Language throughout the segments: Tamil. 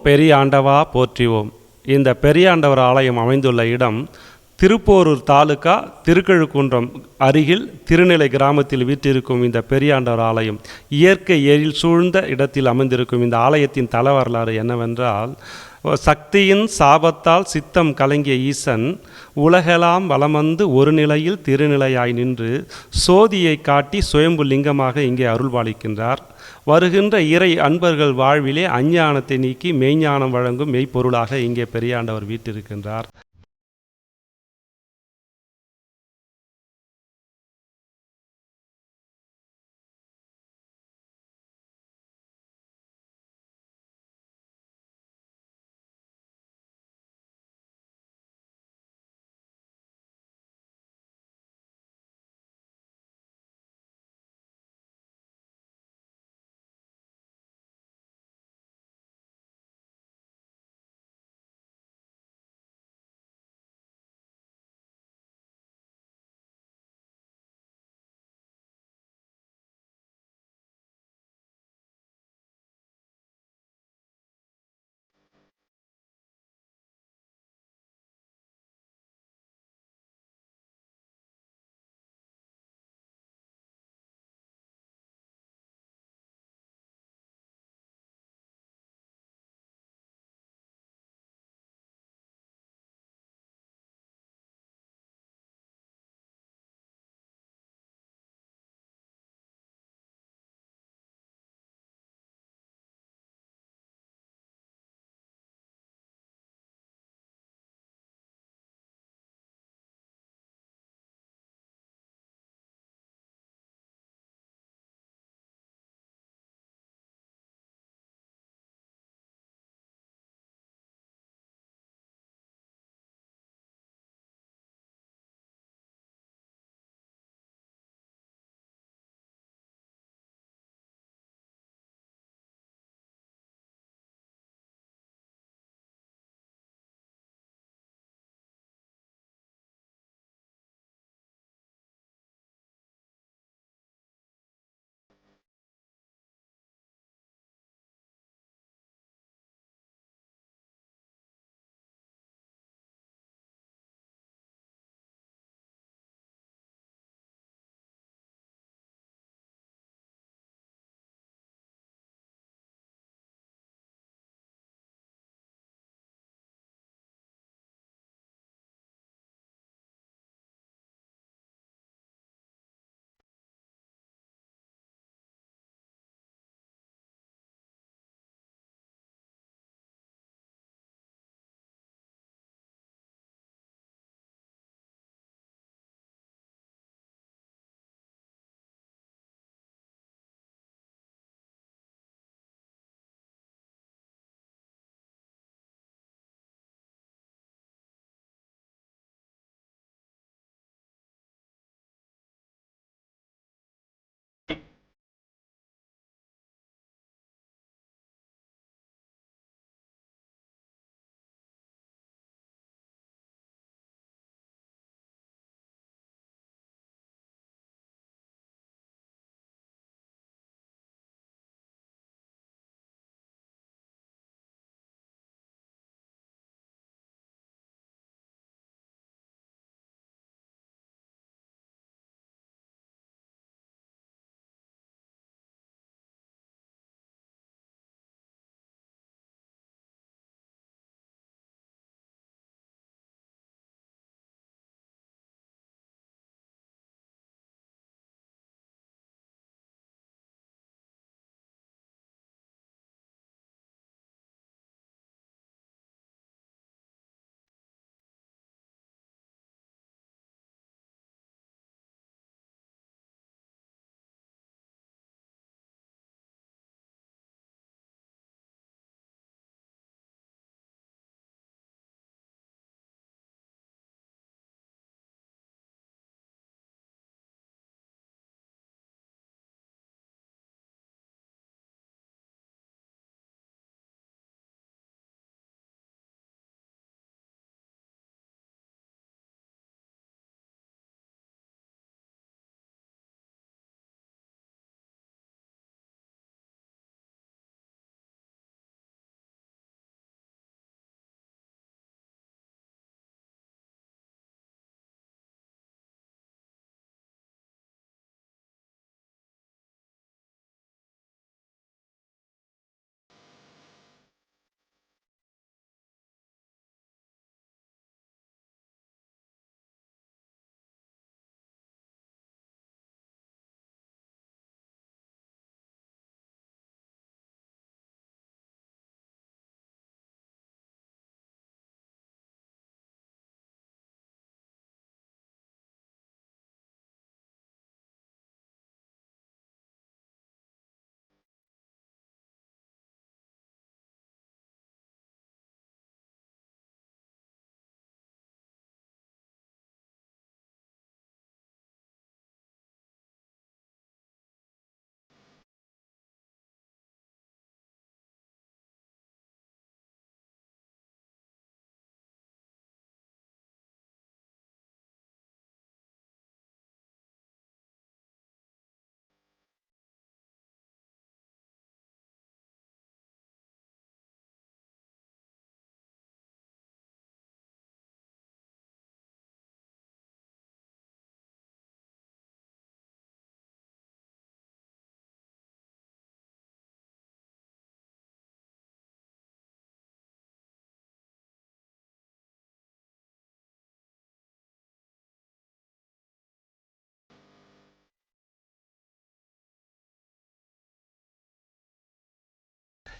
பெரியாண்டவா போற்றிவோம். இந்த பெரியாண்டவர் ஆலயம் அமைந்துள்ள இடம் திருப்போரூர் தாலுகா திருக்கழுக்குன்றம் அருகில் திருநிலை கிராமத்தில் வீற்றிருக்கும் இந்த பெரியாண்டவர் ஆலயம் இயற்கை எழில் சூழ்ந்த இடத்தில் அமைந்திருக்கும். இந்த ஆலயத்தின் தல வரலாறு என்னவென்றால், சக்தியின் சாபத்தால் சித்தம் கலங்கிய ஈசன் உலகெல்லாம் வலமந்து ஒரு நிலையில் திருநிலையாய் நின்று சோதியை காட்டி சுயம்பு லிங்கமாக இங்கே அருள்பாலிக்கின்றார். வருகின்ற இறை அன்பர்கள் வாழ்விலே அஞ்ஞானத்தை நீக்கி மெய்ஞானம் வழங்கும் மெய்ப்பொருளாக இங்கே பெரியாண்டவர் வீற்றிருக்கின்றார்.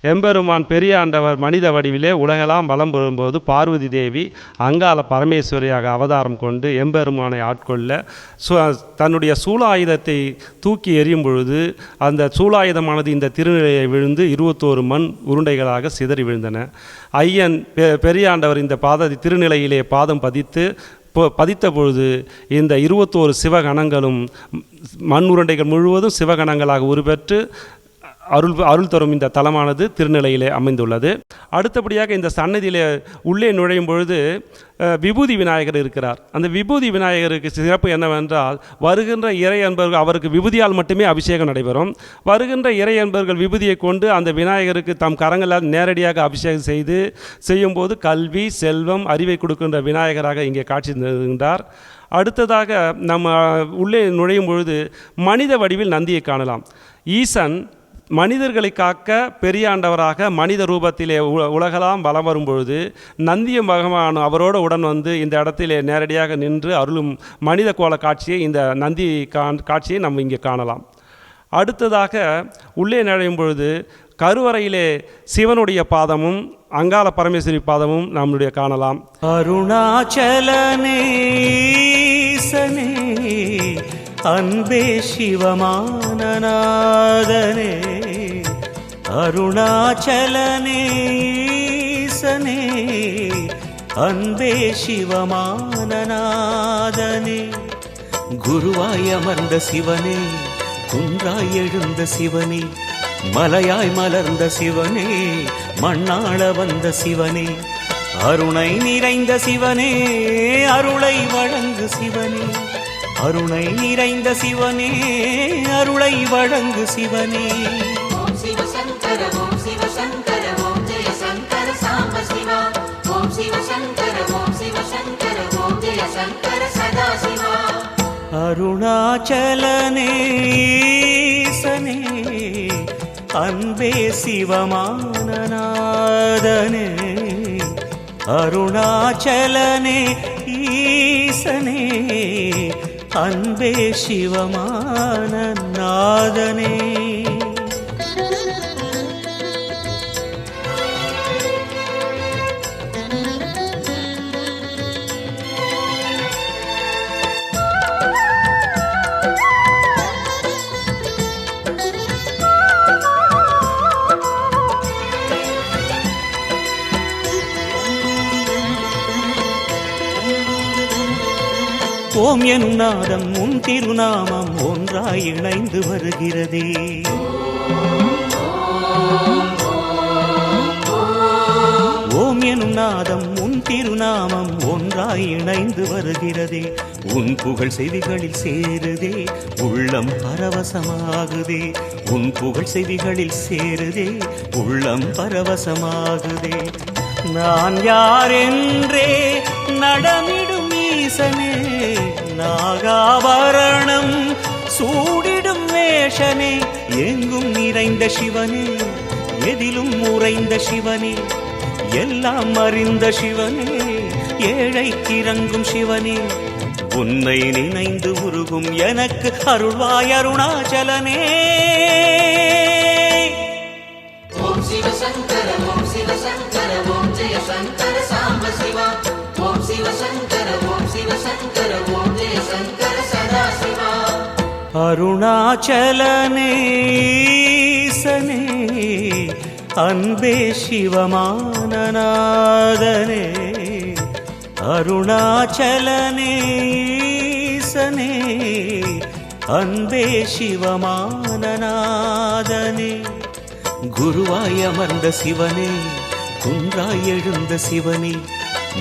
எம்பெருமான் பெரிய ஆண்டவர் மனித வடிவிலே உலகெல்லாம் வலம் வரும்போது பார்வதி தேவி அங்காள பரமேஸ்வரியாக அவதாரம் கொண்டு எம்பெருமானை ஆட்கொள்ள தன்னுடைய சூலாயுதத்தை தூக்கி எறியும் பொழுது அந்த சூலாயுதமானது இந்த திருநிலையை விழுந்து 21 மண் உருண்டைகளாக சிதறி விழுந்தன. ஐயன் பெரியாண்டவர் இந்த திருநிலையிலே பாதம் பதித்த பொழுது இந்த 21 சிவகணங்களும் மண் உருண்டைகள் முழுவதும் சிவகணங்களாக உருப்பெற்று அருள் தரும் இந்த தலமானது திருநிலையிலே அமைந்துள்ளது. அடுத்தபடியாக இந்த சன்னதியிலே உள்ளே நுழையும் பொழுது விபூதி விநாயகர் இருக்கிறார். அந்த விபூதி விநாயகருக்கு சிறப்பு என்னவென்றால், வருகின்ற இறை அன்பர்கள் அவருக்கு விபூதியால் மட்டுமே அபிஷேகம் நடைபெறும். வருகின்ற இறை அன்பர்கள் விபூதியை கொண்டு அந்த விநாயகருக்கு தம் கரங்களால் நேரடியாக அபிஷேகம் செய்யும்போது கல்வி, செல்வம், அறிவை கொடுக்கின்ற விநாயகராக இங்கே காட்சி தருகின்றார். அடுத்ததாக நம்ம உள்ளே நுழையும் பொழுது மனித வடிவில் நந்தியை காணலாம். ஈசன் மனிதர்களை காக்க பெரியாண்டவராக மனித ரூபத்திலே உலகெல்லாம் வலம் வரும்பொழுது நந்திய பகவான் அவரோடு உடன் வந்து இந்த இடத்திலே நேரடியாக நின்று அருளும் மனித கோல காட்சியை, இந்த நந்தி காட்சியை நம்ம இங்கே காணலாம். அடுத்ததாக உள்ளே நுழையும் பொழுது கருவறையிலே சிவனுடைய பாதமும் அங்காள பரமேஸ்வரி பாதமும் நம்முடைய காணலாம். அருணாச்சலனே அன்பே சிவமானநாதனே, அருணாச்சலனே அன்பே சிவமானநாதனே, குருவாய் அமர்ந்த சிவனே, குன்றாய் எழுந்த சிவனே, மலையாய் மலர்ந்த சிவனே, மண்ணாள வந்த சிவனே, அருணை நிறைந்த சிவனே, அருளை வழங்கு சிவனே, அருணை நிறைந்த சிவனே, அருளை வழங்கு சிவனே. ஓம் சிவ சங்கர ஓம் சிவ சங்கர ஓம் ஜெய சங்கர சாம்ப சிவா. ஓம் சிவ சங்கர ஓம் சிவ சங்கர ஓம் ஜெய சங்கர சதா சிவா. அருணாச்சலனே அன்பே சிவமானநாதனே, அருணாச்சலனே ஈசனே அன்பே சிவமானநாதனே. ஓம் எனும் நாதம் உன் திருநாமம் ஒன்றாய் இணைந்து வருகிறதே. ஓம் எனும் நாதம் உன் திருநாமம் ஒன்றாய் இணைந்து வருகிறதே. உன் புகழ் செவிகளில் சேருதே, உள்ளம் பரவசமாகுதே. உன் புகழ் செவிகளில் சேருதே, உள்ளம் பரவசமாகுதே. நான் யாரென்றே நடமிடும் ஈசனே, நாகாபரணம் சூடிடும் வேஷனே, எங்கும் நிறைந்த சிவனே, எதிலும் உறைந்த சிவனே, எல்லாம் அறிந்த சிவனே, ஏழைக்கு இறங்கும் சிவனே, உன்னை நினைந்து உருகும் எனக்கு அருள்வாய் அருணாச்சலனே. ஓம் சிவ சங்கர ஓம் சிவ சங்கர ஓம் ஜெய சங்கர சாம்ப சிவா. ஓம் சிவ சங்கர ஓம் சிவ சங்கர ஓம் ஜெய சங்கர சதா சிவா. அருணாச்சலனே அன்பே சிவமானநாதனே, அருணாச்சலனே அன்பே சிவமானநாதனே, குருவாய் அமர்ந்த சிவனே, குன்றாய் எழுந்த சிவனே,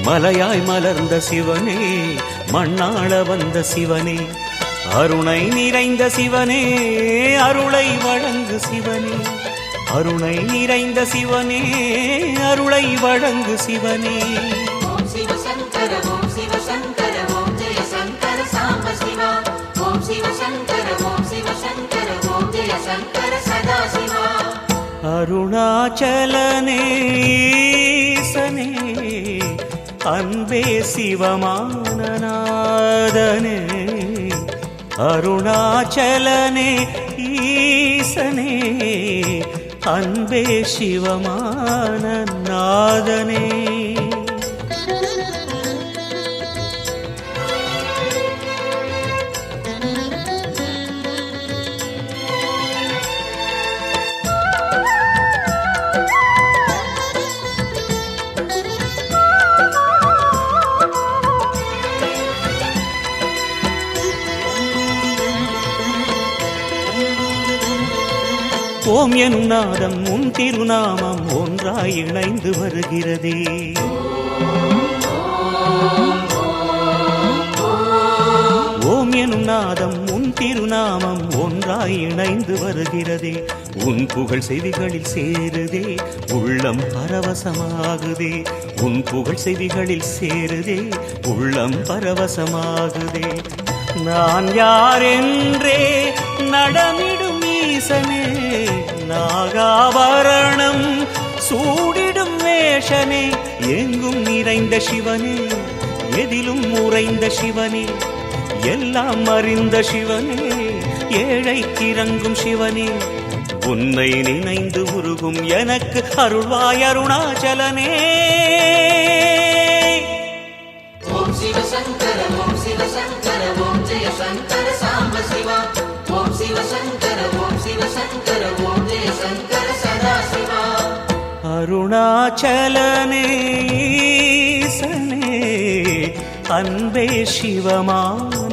மலையாய் மலர்ந்த சிவனே, மண்ணாள வந்த சிவனே, அருணை நிறைந்த சிவனே, அருளை வழங்கு சிவனே, அருணை நிறைந்த சிவனே, அருளை வழங்கு சிவனே. ஓம் சிவ சங்கர ஓம் சிவ சங்கர ஓம் ஜெய சங்கர சாம்ப சிவா. ஓம் சிவ சங்கர ஓம் சிவ சங்கர ஓம் ஜெய சங்கர சதா சிவா. அருணாச்சலனே அன்பே சிவமானநாதனே, அருணாச்சலனே ஈசனே அன்பே சிவமான நாதனே. ஓம் எனும் நாதம் உன் திருநாமம் ஒன்றாய் இணைந்து வருகிறதே. ஓம் எனும் நாதம் உன் திருநாமம் ஒன்றாய் இணைந்து வருகிறதே. உன் புகழ் செவிகளில் சேருதே, உள்ளம் பரவசமாகுதே. உன் புகழ் செவிகளில் சேருதே, உள்ளம் பரவசமாகுதே. நான் யாரென்றே நடமிடும் ஈசனே, நாகாபரணம் சூடிடும் வேஷனே, எங்கும் நிறைந்த சிவனே, எதிலும் உறைந்த சிவனே, எல்லாம் அறிந்த சிவனே, ஏழைக்கு இறங்கும் சிவனே, உன்னை நினைந்து உருகும் எனக்கு அருள்வாய் அருணாச்சலனே. ஓம் சிவசங்கர ஓம் சிவசங்கர ஓம் ஜெய சங்கர சாம்ப சிவா. ஓம் சிவசங்கர ஓம் சிவசங்கர ஓம் ஜெய சங்கர சதாசிவா. அருணாச்சலனே ஈசனே, அன்பே சிவமானநாதனே.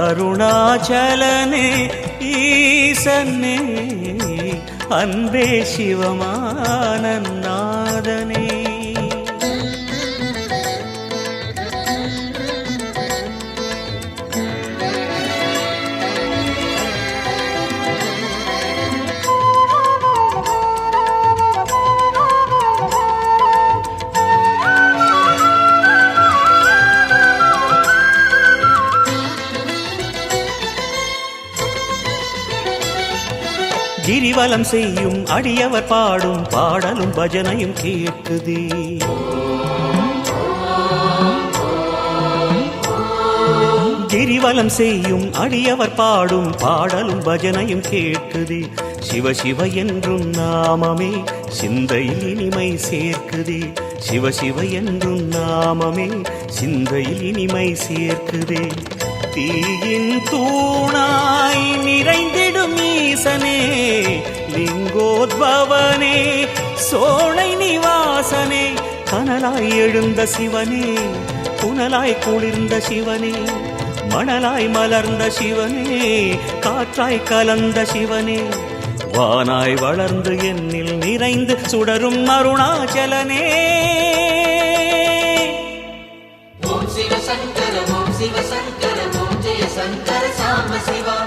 அருணாச்சலனே ஈசனே, அன்பே சிவமானநாதனே. கிரிவலம் செய்யும் அடியவர் பாடும் பாடலும் பஜனையும் கேட்குதே. கிரிவலம் செய்யும் அடியவர் பாடும் பாடலும் பஜனையும் கேட்குதே. சிவ சிவ என்றும் நாமமே சிந்தையில் இனிமை சேர்க்குதே. சிவ சிவ என்றும் நாமமே சிந்தையில் இனிமை சேர்க்குதே. தீயின் தூணாய் நிறைந்திடும் ஈசனே, லிங்கோத்பவனே, சோலை நிவாசனே, கனலாய் எழுந்த சிவனே, புனலாய் குளிர்ந்த சிவனே, மணலாய் மலர்ந்த சிவனே, காற்றாய் கலந்த சிவனே, வானாய் வளர்ந்து என்னில் நிறைந்து சுடரும் அருணாச்சலனே. ஓம் சிவசங்கர ஓம் சிவசங்கர ஓம் ஜெய சங்கர சாம்ப சிவா.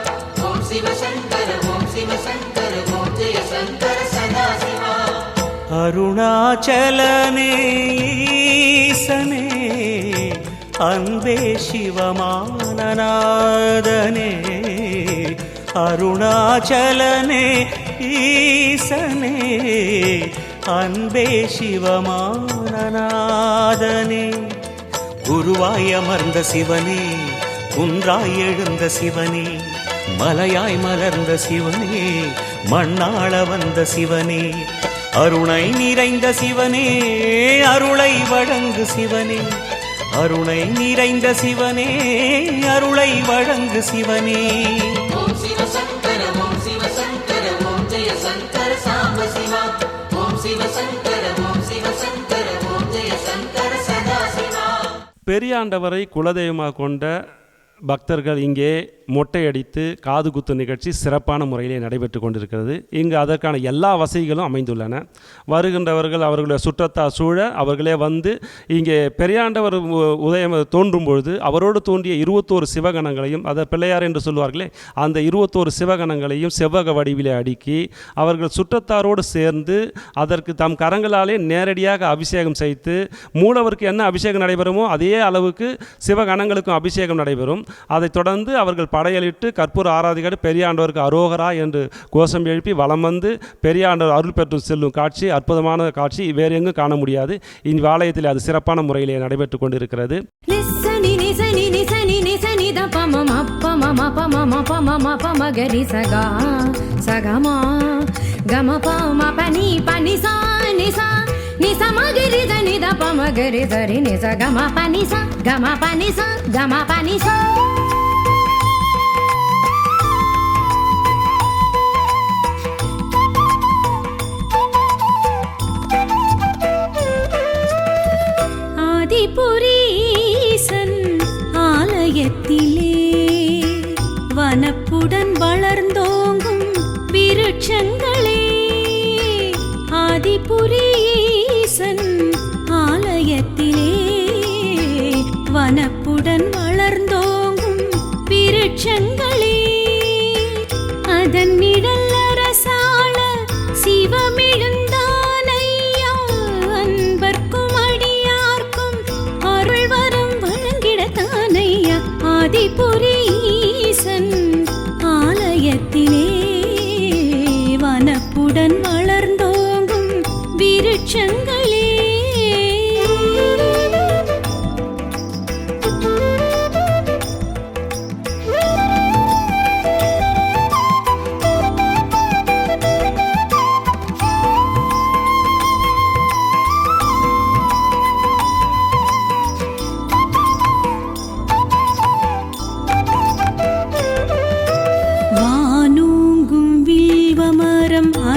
ஓம் சிவசங்கர ஓம் சிவசங்கர ஓம் ஜெய சங்கர சதாசிவா. அருணாச்சலனே ஈசனே, அன்பே சிவமானநாதனே. அருணாச்சலனே ஈசனே, அன்பே சிவமானநாதனே. குருவாய் அமர்ந்த சிவனே, குன்றாய் எழுந்த சிவனே, மலையாய் மலர்ந்த சிவனே, மண்ணாள வந்த சிவனே, அருணை நிறைந்த சிவனே, அருளை வழங்கு சிவனே, அருணை நிறைந்த சிவனே, அருளை வழங்கு சிவனே. ஓம் சிவசங்கர ஓம் சிவசங்கர ஓம் ஜெய சங்கர சாம்ப சிவா. ஓம் சிவசங்கர ஓம் சிவசங்கர ஓம் ஜெய சங்கர சதாசிவா. பெரியாண்டவரை குலதெய்வமாக கொண்ட பக்தர்கள் இங்கே மொட்டையடித்து காது குத்து நிகழ்ச்சி சிறப்பான முறையிலே நடைபெற்று கொண்டிருக்கிறது. இங்கு அதற்கான எல்லா வசதிகளும் அமைந்துள்ளன. வருகின்றவர்கள் அவர்களுடைய சுற்றத்தார் சூழ அவர்களே வந்து இங்கே பெரியாண்டவர் உதயம் தோன்றும் பொழுது அவரோடு தோன்றிய 21 சிவகணங்களையும், அதை பிள்ளையார் என்று சொல்வார்களே, அந்த 21 சிவகணங்களையும் செவ்வக வடிவிலே அடுக்கி அவர்கள் சுற்றத்தாரோடு சேர்ந்து அதற்கு தம் கரங்களாலே நேரடியாக அபிஷேகம் செய்து மூலவருக்கு என்ன அபிஷேகம் நடைபெறுமோ அதே அளவுக்கு சிவகணங்களுக்கும் அபிஷேகம் நடைபெறும். அதைத் தொடர்ந்து அவர்கள் படையலிட்டு கற்பூர ஆராதிகள் பெரியாண்டவருக்கு அரோகரா என்று கோஷம் எழுப்பி வலம் வந்து பெரியாண்டவர் அருள் பெற்று செல்லும் காட்சி அற்புதமான காட்சி, வேறு எங்கும் காண முடியாது. இவ்வாலயத்தில் அது சிறப்பான முறையிலே நடைபெற்று கொண்டிருக்கிறது. மம பம பம பம பம கரி சகா சகமா கம பம பனி பனி சா நிசா நிசா மகரி தனி த பம கரி தரி நிசா கம பனி சா கம பனி சா கம பனி சா. ஆதிபுரீசன் ஆலயத்திலே வனப்புடன் வளர்ந்தோங்கும் விருட்சங்களே, ஆதிபுரீசன் ஆலயத்திலே வனப்புடன் வளர்ந்தோங்கும் விருட்சங்களே, அதன் நிழல் அரசாள சிவமெழுந்தானையா, அன்பர்க்கும் அடியார்க்கும் அருள் வரம் வழங்கிடத்தானையா. ஆதிபுரீசன் ஆலயத்திலே வனப்புடன் வளர்ந்தோங்கும் விருட்சங்களே.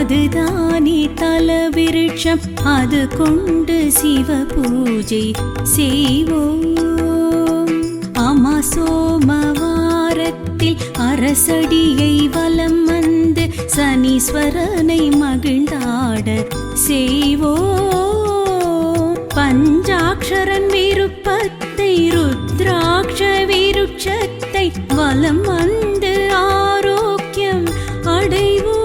அதுதானே தல விருட்சம், அது கொண்டு சிவ பூஜை செய்வோம். அமா சோமவாரத்தில் அரசடியை வலம் வந்து சனீஸ்வரனை மகிழ்ந்தாட செய்வோம். பஞ்சாட்சரன் விருப்பத்தை ருத்ராட்ச விருட்சத்தை வலம் வந்து ஆரோக்கியம் அடைவோம்.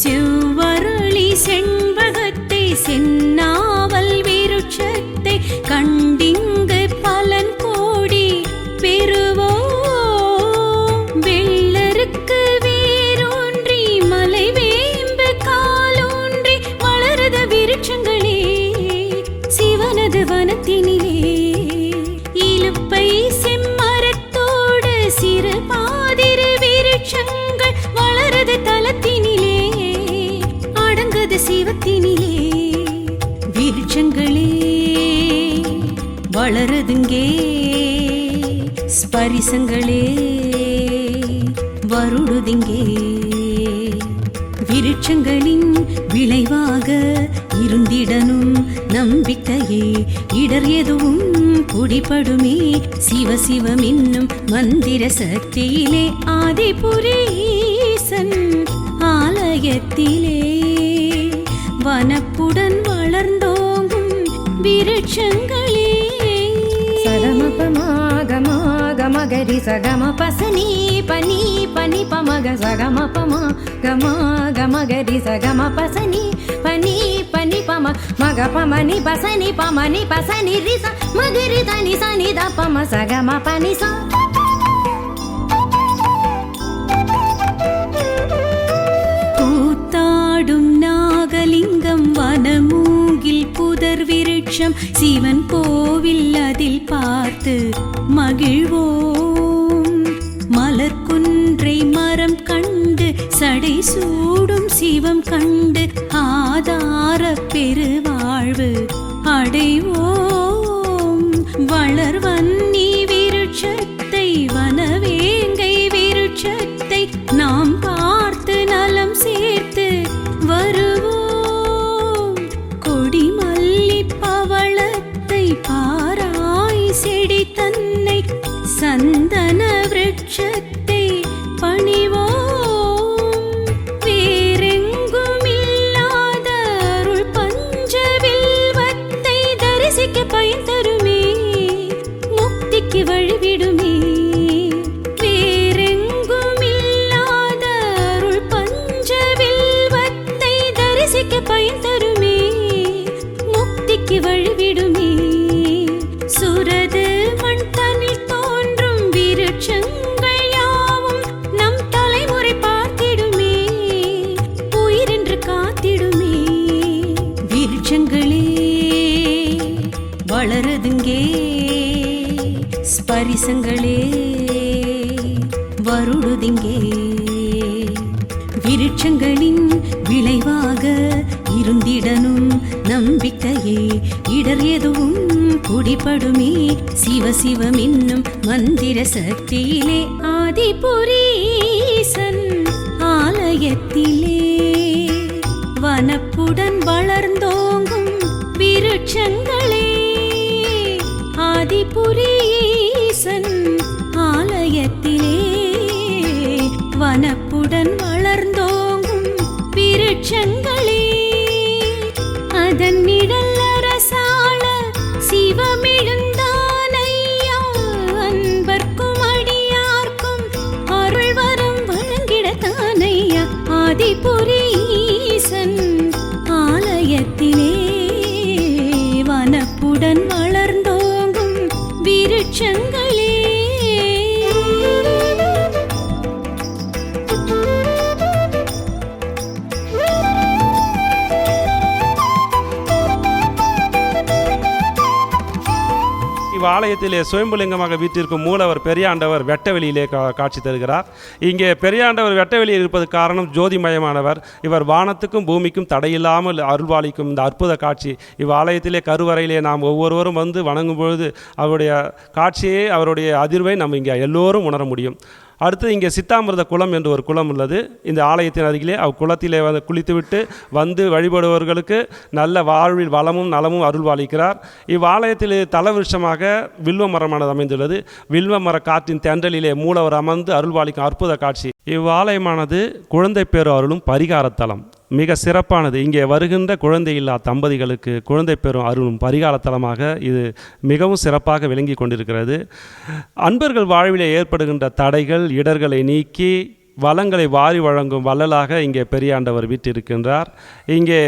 செவ்வரளி செண்பகத்தை சென்னாவல் விருட்சத்தை கண்டிங்கு பலன் கோடி பெறுவோம். வெள்ளருக்கு வேரூன்றி மலை வேம்பு காலூன்றி வளருத விருட்சங்களே சிவனது வனத்தினிலே. இலுப்பை செம்மரத்தோடு சிறு பாதிரு விருட்சங்கள் வளருது தலத்தினிலே, அடங்குது சிவத்தினிலே. விருட்சங்களே வளருதுங்கே, ஸ்பரிசங்களே வருடுதிங்கே. விருட்சங்களின் விளைவாக இருந்திடனும் நம்பிக்கையே, இடர் எதுவும் குடிபடுமே சிவ சிவம் என்னும் மந்திர சக்தியிலே. ஆதிபுரீசன் ஆலயத்திலே வனப்புடன் வளர்ந்தோங்கும் விருட்சங்களே. சகம பமா கம கரி சகம பசனி பனி பனி பமக சகம பமா கம கரி சகம பசனி பனி பனி பம மக பமனி பசனி பமனி பசனி ரிச மகரி தனி சனி த பம சகம பனி ச. கூத்தாடும் நாகலிங்கம் வனமூங்கில் புதர் விருட்சம் சிவன் கோவில் அதில் பார்த்து மகிழ்வோம். மலர்குன்றை மரம் கண்டு சடை சூடும் சிவம் கண்டு ஆதார பெருவாழ்வு அடைவோம். வளர்வன்னி விருட்சத்தை வனவேங்கை விருட்சத்தை நாம் பார்த்து நலம் சேர்த்து வருவோம். கொடிமல்லி பவளத்தை பாராய் செடி தன்னை சந்தன விருட்சத்தை பணிவோம். வேறெங்கும் இல்லாத அருள் பஞ்சவில்வத்தை தரிசிக்க பயன் தருமே, முக்திக்கு வழிவிடுமே. வேறெங்கும் இல்லாத அருள் பஞ்சவில்வத்தை தரிசிக்க பயன் தருமே, முக்திக்கு வழிவிடுமே. சுரது மண் தனில் தோன்றும் விருட்சங்கள் யாவும் நம் தலைமுறை பார்த்திடுமே, உயிரென்று காத்திடுமே. விருட்சங்களே வளருதுங்கே, ஸ்பரிசங்களே கூடுதிங்கே விருட்சங்களின் விளைவாக இருந்திடனும் நம்பிக்கையே இடர் எதுவும் குடிபடுமே சிவ சிவம் என்னும் மந்திர சக்தியிலே ஆதிபுரீசன் ஆலயத்திலே வனப்புடன் வளர்ந்தோங்கும் விருட்சங்களே ஆதிபுரீசன் ஆலயத்திலே வனப்புடன் வளர்ந்தோங்கும் விருட்சங்களே அதன் நிழல் அரசாள சிவமெழுந்தானையா அன்பர்க்கும் அடியார்க்கும் அருள் வரம் வழங்கிடத்தானையா ஆதிபுரீசன் ஆலயத்திலே வனப்புடன் வளர்ந்தோங்கும் விருட்சங்களே இவ்வாலயத்திலே சுயம்புலிங்கமாக வீற்றிருக்கும் மூலவர் பெரியாண்டவர் வெட்டவெளியிலே காட்சி தருகிறார். இங்கே பெரியாண்டவர் வெட்டவெளியில் இருப்பது காரணம் ஜோதிமயமானவர். இவர் வானத்துக்கும் பூமிக்கும் தடையில்லாமல் அருள்வாளிக்கும் இந்த அற்புத காட்சி இவ்வாலயத்திலே கருவறையிலே நாம் ஒவ்வொருவரும் வந்து வணங்கும் பொழுது அவருடைய காட்சியை அவருடைய அதிர்வை நம்ம இங்கே எல்லோரும் உணர முடியும். அடுத்து இங்கே சித்தாமிர்த குளம் என்று ஒரு குளம் உள்ளது. இந்த ஆலயத்தின் அருகிலே அக்குளத்திலே வந்து குளித்துவிட்டு வந்து வழிபடுபவர்களுக்கு நல்ல வாழ்வில் வளமும் நலமும் அருள்வாளிக்கிறார். இவ்வாலயத்தில் தலவிருஷமாக வில்வ மரமானது அமைந்துள்ளது. வில்வ மர காற்றின் தென்றலிலே மூலவர் அமர்ந்து அருள்வாளிக்கும் அற்புத காட்சி. இவ்வாலயமானது குழந்தை பேரு அருளும் பரிகாரத்தலம் மிக சிறப்பானது. இங்கே வருகின்ற குழந்தை இல்லா தம்பதிகளுக்கு குழந்தை பெறும் அருளும் பரிகாரத்தலமாக இது மிகவும் சிறப்பாக விளங்கி கொண்டிருக்கிறது. அன்பர்கள் வாழ்விலே ஏற்படுகின்ற தடைகள் இடர்களை நீக்கி வளங்களை வாரி வழங்கும் வள்ளலாக இங்கே பெரியாண்டவர் வீற்றிருக்கின்றார். இங்கே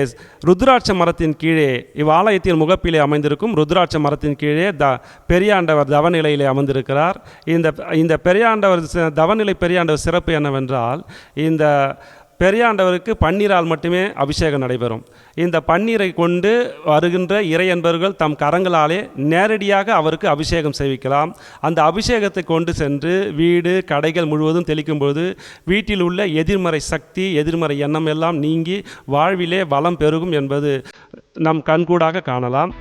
ருத்ராட்ச மரத்தின் கீழே இவ்வாலயத்தின் முகப்பிலே அமைந்திருக்கும் ருத்ராட்ச மரத்தின் கீழே பெரியாண்டவர் தவநிலையிலே அமர்ந்திருக்கிறார். இந்த பெரியாண்டவர் தவநிலை பெரியாண்டவர் சிறப்பு என்னவென்றால் இந்த பெரியாண்டவருக்கு பன்னீரால் மட்டுமே அபிஷேகம் நடைபெறும். இந்த பன்னீரை கொண்டு வருகின்ற இறையன்பர்கள் தம் கரங்களாலே நேரடியாக அவருக்கு அபிஷேகம் செய்விக்கலாம். அந்த அபிஷேகத்தை கொண்டு சென்று வீடு கடைகள் முழுவதும் தெளிக்கும் பொழுது வீட்டில் உள்ள எதிர்மறை சக்தி எதிர்மறை எண்ணம் எல்லாம் நீங்கி வாழ்விலே வளம் பெருகும் என்பது நம் கண்கூடாக காணலாம்.